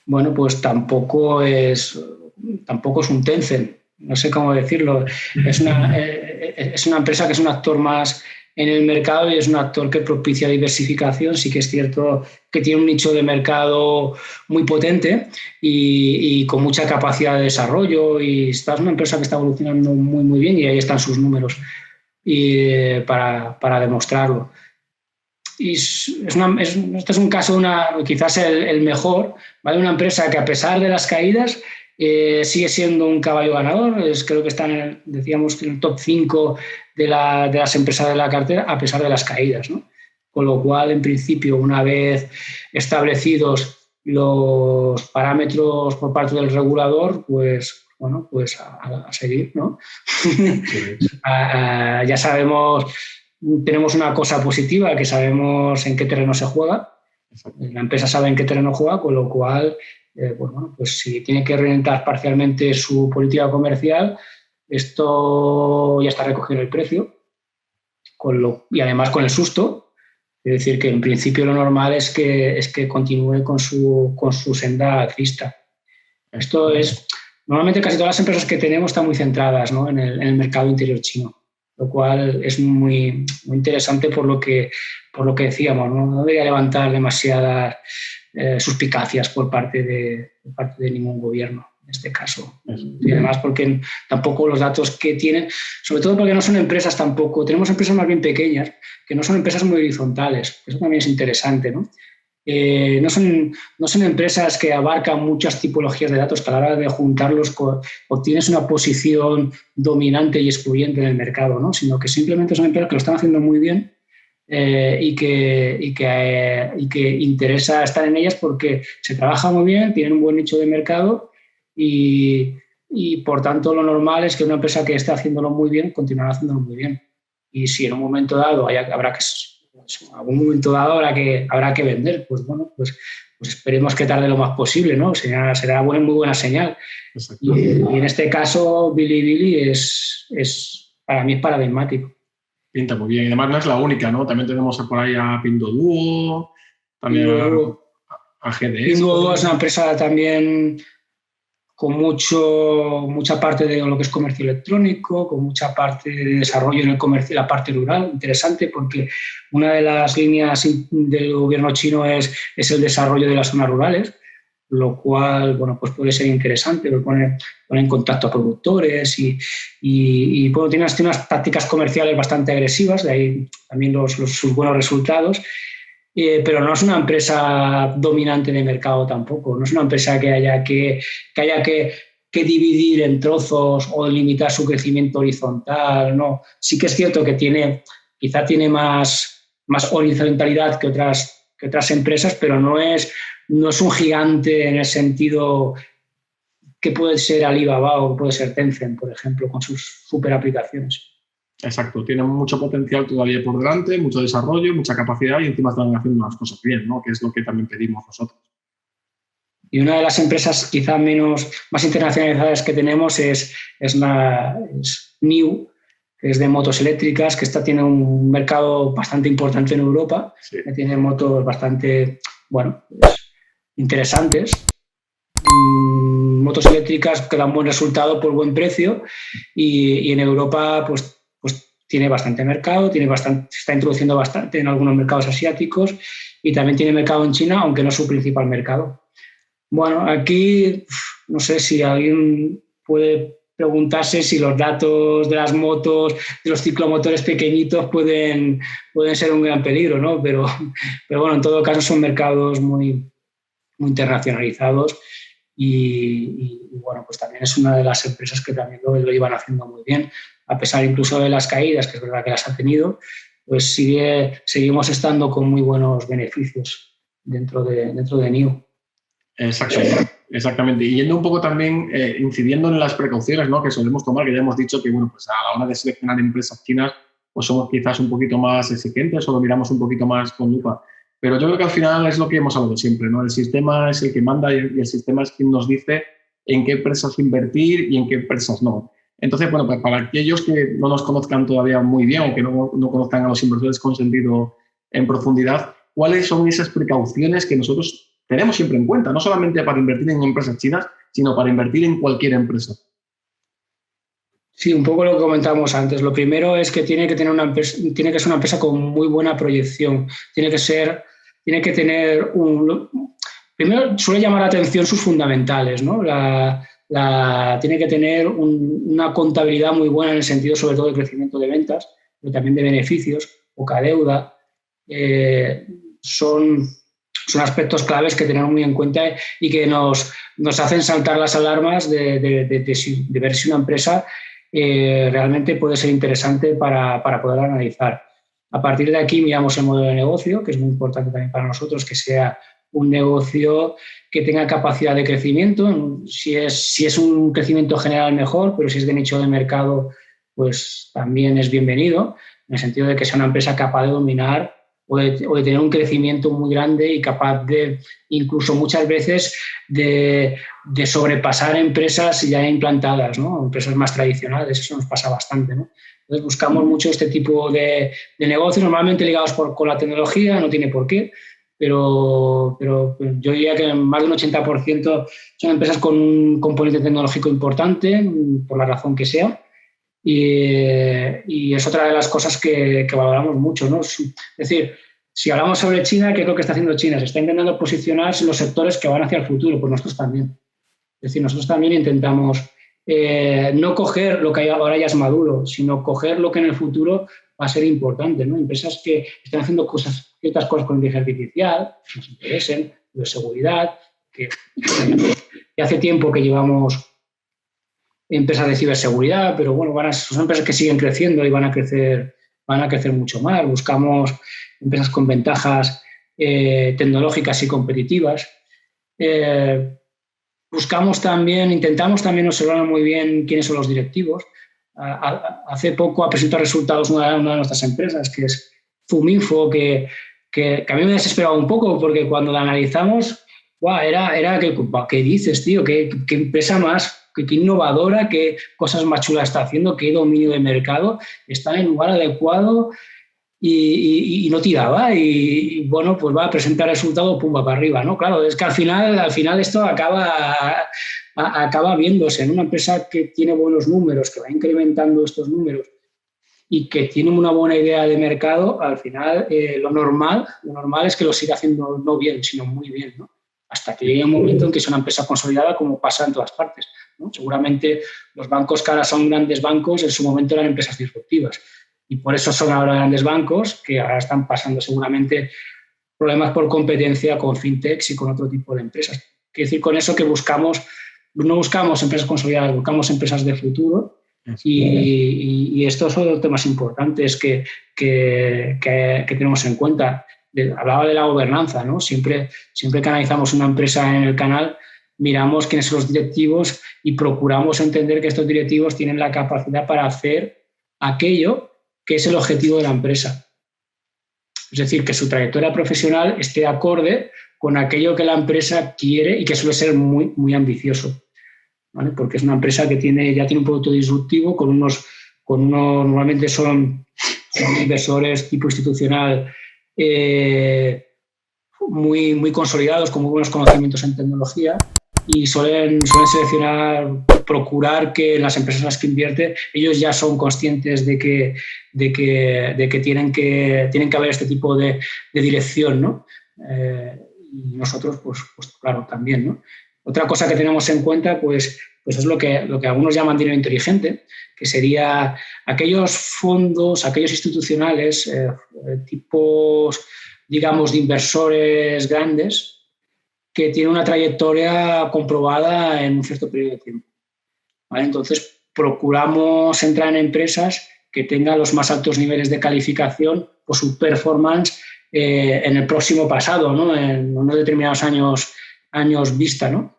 bueno, pues tampoco es un Tencent, no sé cómo decirlo. Es una empresa que es un actor más en el mercado y es un actor que propicia diversificación. Sí que es cierto que tiene un nicho de mercado muy potente y con mucha capacidad de desarrollo, y esta es una empresa que está evolucionando muy, muy bien, y ahí están sus números para demostrarlo. Y este es un caso, quizás el mejor, ¿vale? Una empresa que a pesar de las caídas sigue siendo un caballo ganador. Creo que está decíamos, en el top 5 de las empresas de la cartera a pesar de las caídas, ¿no? Con lo cual, en principio, una vez establecidos los parámetros por parte del regulador, pues bueno, pues a seguir, ¿no? Sí. Ya sabemos, tenemos una cosa positiva, que sabemos en qué terreno se juega. La empresa sabe en qué terreno juega, con lo cual, pues si tiene que reorientar parcialmente su política comercial, esto ya está recogiendo el precio, y además con el susto. Es decir, que en principio lo normal es que continúe con su senda alcista. Esto es, normalmente casi todas las empresas que tenemos están muy centradas, ¿no? en el mercado interior chino, lo cual es muy, muy interesante por lo que decíamos, ¿no? No debería levantar demasiadas suspicacias por parte de ningún gobierno en este caso. Y además porque tampoco los datos que tienen, sobre todo porque no son empresas tampoco, tenemos empresas más bien pequeñas, que no son empresas muy horizontales, eso también es interesante, ¿no? No son empresas que abarcan muchas tipologías de datos, que a la hora de juntarlos obtienes una posición dominante y excluyente en el mercado, ¿no? Sino que simplemente son empresas que lo están haciendo muy bien y que interesa estar en ellas porque se trabaja muy bien, tienen un buen nicho de mercado y por tanto lo normal es que una empresa que esté haciéndolo muy bien continuará haciéndolo muy bien. Y si en un momento dado algún momento dado habrá que vender, pues bueno, pues esperemos que tarde lo más posible, ¿no? Será muy buena señal. Y en este caso, Bilibili para mí es paradigmático. Pinta muy bien. Y además no es la única, ¿no? También tenemos por ahí a Pinduoduo, también a GDS. Pinduoduo es una empresa también con mucha parte de lo que es comercio electrónico, con mucha parte de desarrollo en el comercio, la parte rural, interesante, porque una de las líneas del gobierno chino es el desarrollo de las zonas rurales, lo cual, bueno, pues puede ser interesante, pone en contacto a productores y bueno, tiene unas tácticas comerciales bastante agresivas, de ahí también sus buenos resultados. Pero no es una empresa dominante de mercado tampoco, no es una empresa que haya que dividir en trozos o limitar su crecimiento horizontal, no. Sí que es cierto que quizá tiene más horizontalidad que otras empresas, pero no es un gigante en el sentido que puede ser Alibaba o puede ser Tencent, por ejemplo, con sus super aplicaciones. Exacto, tienen mucho potencial todavía por delante, mucho desarrollo, mucha capacidad y encima están haciendo las cosas bien, ¿no? Que es lo que también pedimos nosotros. Y una de las empresas quizá más internacionalizadas que tenemos es NIO, que es de motos eléctricas, que tiene un mercado bastante importante en Europa, sí. Que tiene motos bastante, interesantes. Motos eléctricas que dan buen resultado por buen precio y en Europa pues tiene bastante mercado, se está introduciendo bastante en algunos mercados asiáticos y también tiene mercado en China, aunque no es su principal mercado. Bueno, aquí no sé si alguien puede preguntarse si los datos de las motos, de los ciclomotores pequeñitos pueden ser un gran peligro, ¿no? Pero bueno, en todo caso son mercados muy internacionalizados y bueno, pues también es una de las empresas que también lo iban haciendo muy bien, a pesar incluso de las caídas, que es verdad que las ha tenido, pues seguimos estando con muy buenos beneficios dentro de NIO. Exactamente. Y yendo un poco también, incidiendo en las precauciones, ¿no?, que solemos tomar, que ya hemos dicho que, bueno, pues a la hora de seleccionar empresas chinas, pues somos quizás un poquito más exigentes o lo miramos un poquito más con lupa. Pero yo creo que al final es lo que hemos hablado siempre, ¿no? El sistema es el que manda y el sistema es quien nos dice en qué empresas invertir y en qué empresas no. Entonces, bueno, pues para aquellos que no nos conozcan todavía muy bien o que no conozcan a los inversores con sentido en profundidad, ¿cuáles son esas precauciones que nosotros tenemos siempre en cuenta? No solamente para invertir en empresas chinas, sino para invertir en cualquier empresa. Sí, un poco lo que comentábamos antes. Lo primero es que tiene que ser una empresa con muy buena proyección. Tiene que tener primero suele llamar la atención sus fundamentales, ¿no? Tiene que tener una contabilidad muy buena en el sentido sobre todo de crecimiento de ventas, pero también de beneficios, poca deuda. Son aspectos claves que tenemos muy en cuenta y que nos hacen saltar las alarmas de ver si una empresa realmente puede ser interesante para poder analizar. A partir de aquí miramos el modelo de negocio, que es muy importante también para nosotros, que sea un negocio que tenga capacidad de crecimiento. Si es un crecimiento general, mejor, pero si es de nicho de mercado, pues también es bienvenido, en el sentido de que sea una empresa capaz de dominar o de tener un crecimiento muy grande y capaz de, incluso muchas veces, de sobrepasar empresas ya implantadas, ¿no? Empresas más tradicionales, eso nos pasa bastante, ¿no? Entonces buscamos mucho este tipo de negocios, normalmente ligados con la tecnología, no tiene por qué, pero yo diría que más de un 80% son empresas con un componente tecnológico importante, por la razón que sea. Y es otra de las cosas que valoramos mucho, ¿no? Es decir, si hablamos sobre China, ¿qué es lo que está haciendo China? Se está intentando posicionarse en los sectores que van hacia el futuro, pues nosotros también. Es decir, nosotros también intentamos no coger lo que ahora ya es maduro, sino coger lo que en el futuro va a ser importante, ¿no? Empresas que están haciendo ciertas cosas con inteligencia artificial, que nos interesen, de seguridad, que hace tiempo que llevamos empresas de ciberseguridad, pero bueno, son empresas que siguen creciendo y van a crecer mucho más. Buscamos empresas con ventajas tecnológicas y competitivas. Intentamos también observar muy bien quiénes son los directivos. Hace poco ha presentado resultados una de nuestras empresas, que es Zuminfo, que a mí me desesperaba un poco, porque cuando la analizamos, era que, ¿qué dices, tío? ¿Qué empresa más? Qué innovadora, qué cosas más chulas está haciendo, qué dominio de mercado, está en el lugar adecuado y no tiraba. Y bueno, pues va a presentar el resultado, pum, va para arriba, ¿no? Claro, es que al final esto acaba viéndose en una empresa que tiene buenos números, que va incrementando estos números y que tiene una buena idea de mercado. Al final lo normal es que lo siga haciendo no bien, sino muy bien, ¿no? Hasta que llegue un momento en que es una empresa consolidada, como pasa en todas partes, ¿no? Seguramente los bancos que ahora son grandes bancos en su momento eran empresas disruptivas y por eso son ahora grandes bancos que ahora están pasando seguramente problemas por competencia con fintechs y con otro tipo de empresas. Quiero decir con eso que no buscamos empresas consolidadas, buscamos empresas de futuro y estos son los temas importantes que tenemos en cuenta. Hablaba de la gobernanza, ¿no? Siempre que analizamos una empresa en el canal, miramos quiénes son los directivos y procuramos entender que estos directivos tienen la capacidad para hacer aquello que es el objetivo de la empresa. Es decir, que su trayectoria profesional esté acorde con aquello que la empresa quiere y que suele ser muy, muy ambicioso, ¿vale? Porque es una empresa que ya tiene un producto disruptivo con unos normalmente son inversores tipo institucional muy, muy consolidados, con muy buenos conocimientos en tecnología y suelen procurar que las empresas en las que invierte, ellos ya son conscientes de que tienen que haber este tipo de dirección, ¿no? Y nosotros, pues claro, también, ¿no? Otra cosa que tenemos en cuenta, pues pues es lo que algunos llaman dinero inteligente, que sería aquellos fondos, aquellos institucionales, tipos, digamos, de inversores grandes que tienen una trayectoria comprobada en un cierto periodo de tiempo. ¿Vale? Entonces, procuramos entrar en empresas que tengan los más altos niveles de calificación por su performance en el próximo pasado, ¿no? En unos determinados años vista, ¿no?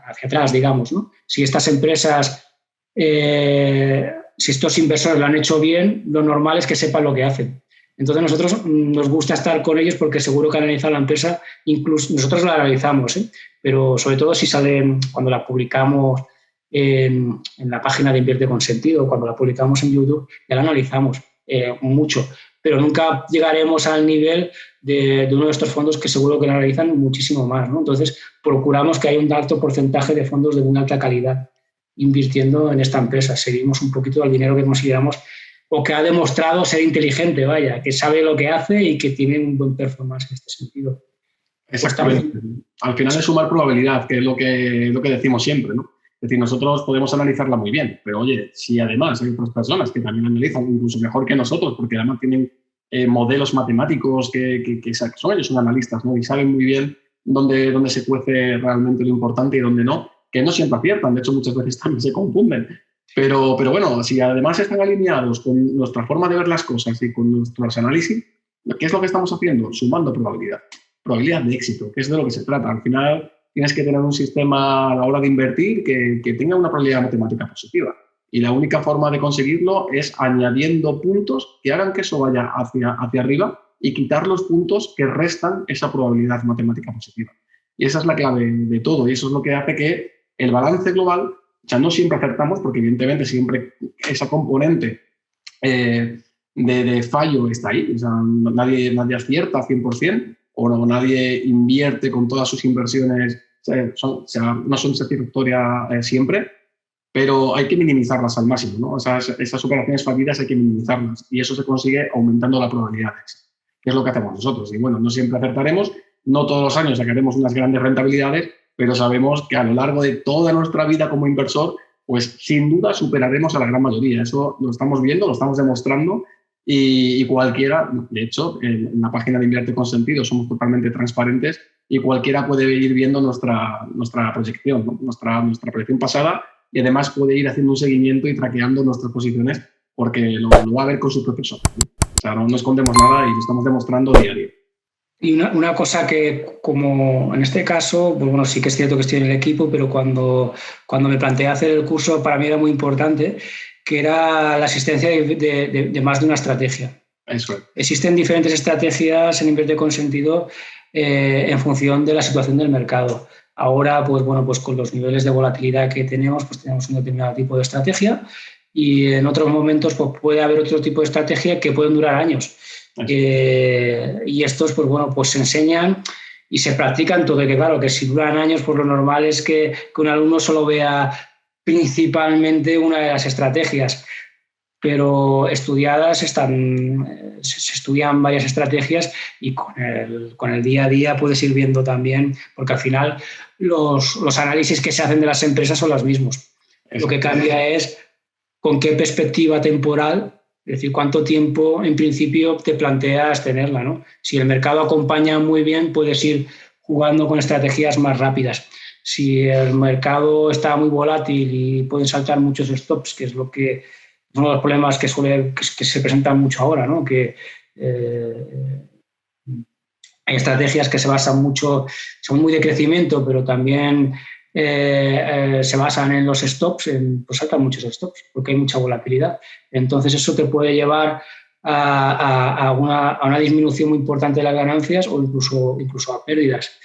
Hacia atrás, digamos, ¿no? Si estas empresas, si estos inversores lo han hecho bien, lo normal es que sepan lo que hacen. Entonces, nosotros nos gusta estar con ellos porque seguro que analizan la empresa, incluso nosotros la analizamos, pero sobre todo si salen, cuando la publicamos en la página de Invierte con Sentido, cuando la publicamos en YouTube, ya la analizamos mucho, pero nunca llegaremos al nivel de uno de estos fondos que seguro que la analizan muchísimo más, ¿no? Entonces, procuramos que haya un alto porcentaje de fondos de una alta calidad invirtiendo en esta empresa. Seguimos un poquito al dinero que consideramos o que ha demostrado ser inteligente, vaya, que sabe lo que hace y que tiene un buen performance en este sentido. Exactamente. Al final es sumar probabilidad, que es lo que decimos siempre, ¿no? Es decir, nosotros podemos analizarla muy bien, pero oye, si además hay otras personas que también analizan incluso mejor que nosotros, porque además tienen modelos matemáticos que son ellos son analistas, ¿no? Y saben muy bien dónde se cuece realmente lo importante y dónde no, que no siempre aciertan, de hecho muchas veces también se confunden. Pero bueno, si además están alineados con nuestra forma de ver las cosas y con nuestros análisis, ¿qué es lo que estamos haciendo? Sumando probabilidad de éxito, que es de lo que se trata. Al final tienes que tener un sistema a la hora de invertir que tenga una probabilidad matemática positiva. Y la única forma de conseguirlo es añadiendo puntos que hagan que eso vaya hacia arriba y quitar los puntos que restan esa probabilidad matemática positiva. Y esa es la clave de todo. Y eso es lo que hace que el balance global, o sea, no siempre acertamos, porque evidentemente siempre esa componente de fallo está ahí. O sea, nadie acierta 100%, o nadie invierte con todas sus inversiones, no son satisfactorias siempre, pero hay que minimizarlas al máximo, ¿no? Esas operaciones fallidas hay que minimizarlas y eso se consigue aumentando la probabilidad de éxito, que es lo que hacemos nosotros. Y bueno, no siempre acertaremos, no todos los años sacaremos unas grandes rentabilidades, pero sabemos que a lo largo de toda nuestra vida como inversor, pues sin duda superaremos a la gran mayoría. Eso lo estamos viendo, lo estamos demostrando. Y cualquiera, de hecho, en la página de Invierte con Sentido somos totalmente transparentes y cualquiera puede ir viendo nuestra proyección, ¿no? nuestra proyección pasada, y además puede ir haciendo un seguimiento y traqueando nuestras posiciones porque lo va a ver con sus propios ojos, ¿no? O sea, no escondemos nada y lo estamos demostrando día a día. Y una cosa que, como en este caso, pues bueno, sí que es cierto que estoy en el equipo, pero cuando me planteé hacer el curso, para mí era muy importante, que era la existencia de más de una estrategia. Eso es. Existen diferentes estrategias en Invierte con Sentido en función de la situación del mercado. Ahora, pues bueno, pues con los niveles de volatilidad que tenemos, pues tenemos un determinado tipo de estrategia y en otros momentos pues puede haber otro tipo de estrategia que pueden durar años. Y estos, pues bueno, pues se enseñan y se practican todo, que claro, que si duran años, pues lo normal es que un alumno solo vea principalmente una de las estrategias, pero estudiadas se estudian varias estrategias y con el día a día puedes ir viendo también, porque al final los análisis que se hacen de las empresas son los mismos. Lo que cambia es con qué perspectiva temporal, es decir, cuánto tiempo en principio te planteas tenerla, ¿no? Si el mercado acompaña muy bien, puedes ir jugando con estrategias más rápidas. Si el mercado está muy volátil y pueden saltar muchos stops, que es uno de los problemas que se presentan mucho ahora, ¿no? Que hay estrategias que se basan mucho, son muy de crecimiento, pero también se basan en los stops, pues saltan muchos stops porque hay mucha volatilidad. Entonces eso te puede llevar a una disminución muy importante de las ganancias o incluso a pérdidas.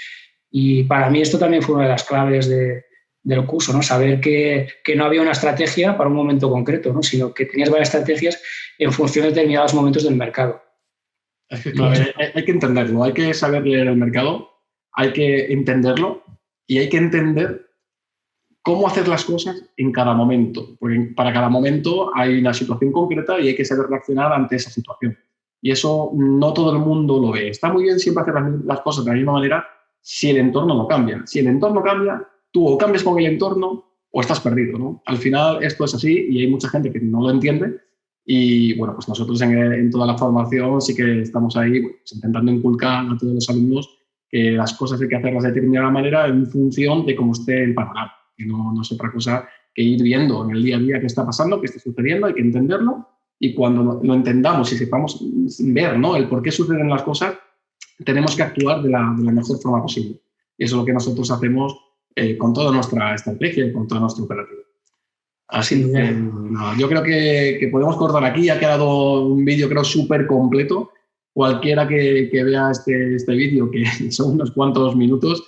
Y para mí esto también fue una de las claves del curso, ¿no? Saber que no había una estrategia para un momento concreto, ¿no? Sino que tenías varias estrategias en función de determinados momentos del mercado. Es que, claro, hay que entenderlo, hay que saber leer el mercado, hay que entenderlo y hay que entender cómo hacer las cosas en cada momento. Porque para cada momento hay una situación concreta y hay que saber reaccionar ante esa situación. Y eso no todo el mundo lo ve. Está muy bien siempre hacer las cosas de la misma manera si el entorno no cambia. Si el entorno cambia, tú o cambias con el entorno o estás perdido, ¿no? Al final esto es así y hay mucha gente que no lo entiende y, bueno, pues nosotros en toda la formación sí que estamos ahí pues, intentando inculcar a todos los alumnos que las cosas hay que hacerlas de determinada manera en función de cómo esté el panorama, que no es otra cosa que ir viendo en el día a día qué está pasando, qué está sucediendo, hay que entenderlo y cuando lo entendamos y sepamos ver, ¿no?, el por qué suceden las cosas, tenemos que actuar de la mejor forma posible. Y eso es lo que nosotros hacemos con toda nuestra estrategia y con toda nuestra operativa. Así que no, yo creo que podemos cortar aquí. Ha quedado un vídeo, creo, súper completo. Cualquiera que vea este vídeo, que son unos cuantos minutos,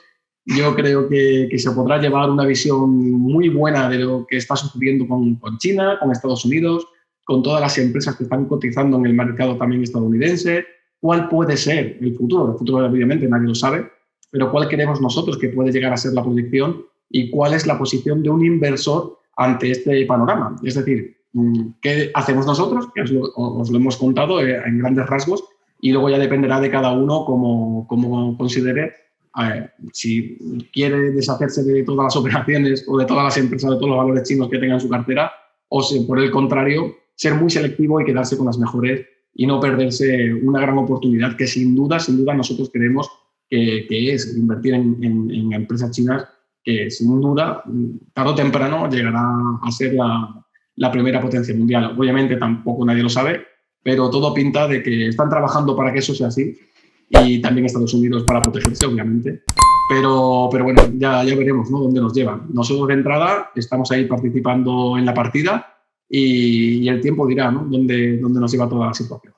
yo creo que se podrá llevar una visión muy buena de lo que está sucediendo con China, con Estados Unidos, con todas las empresas que están cotizando en el mercado también estadounidense. ¿Cuál puede ser el futuro? El futuro, obviamente, nadie lo sabe, pero ¿cuál creemos nosotros que puede llegar a ser la proyección y cuál es la posición de un inversor ante este panorama? Es decir, ¿qué hacemos nosotros? Que os lo hemos contado en grandes rasgos y luego ya dependerá de cada uno cómo considere si quiere deshacerse de todas las operaciones o de todas las empresas, de todos los valores chinos que tenga en su cartera o si, por el contrario, ser muy selectivo y quedarse con las mejores y no perderse una gran oportunidad que sin duda nosotros creemos que es invertir en empresas chinas que sin duda, tarde o temprano, llegará a ser la primera potencia mundial. Obviamente tampoco nadie lo sabe, pero todo pinta de que están trabajando para que eso sea así y también Estados Unidos para protegerse, obviamente. Pero bueno, ya veremos, ¿no?, dónde nos llevan. Nosotros de entrada estamos ahí participando en la partida y el tiempo dirá, ¿no?, dónde nos lleva toda la situación.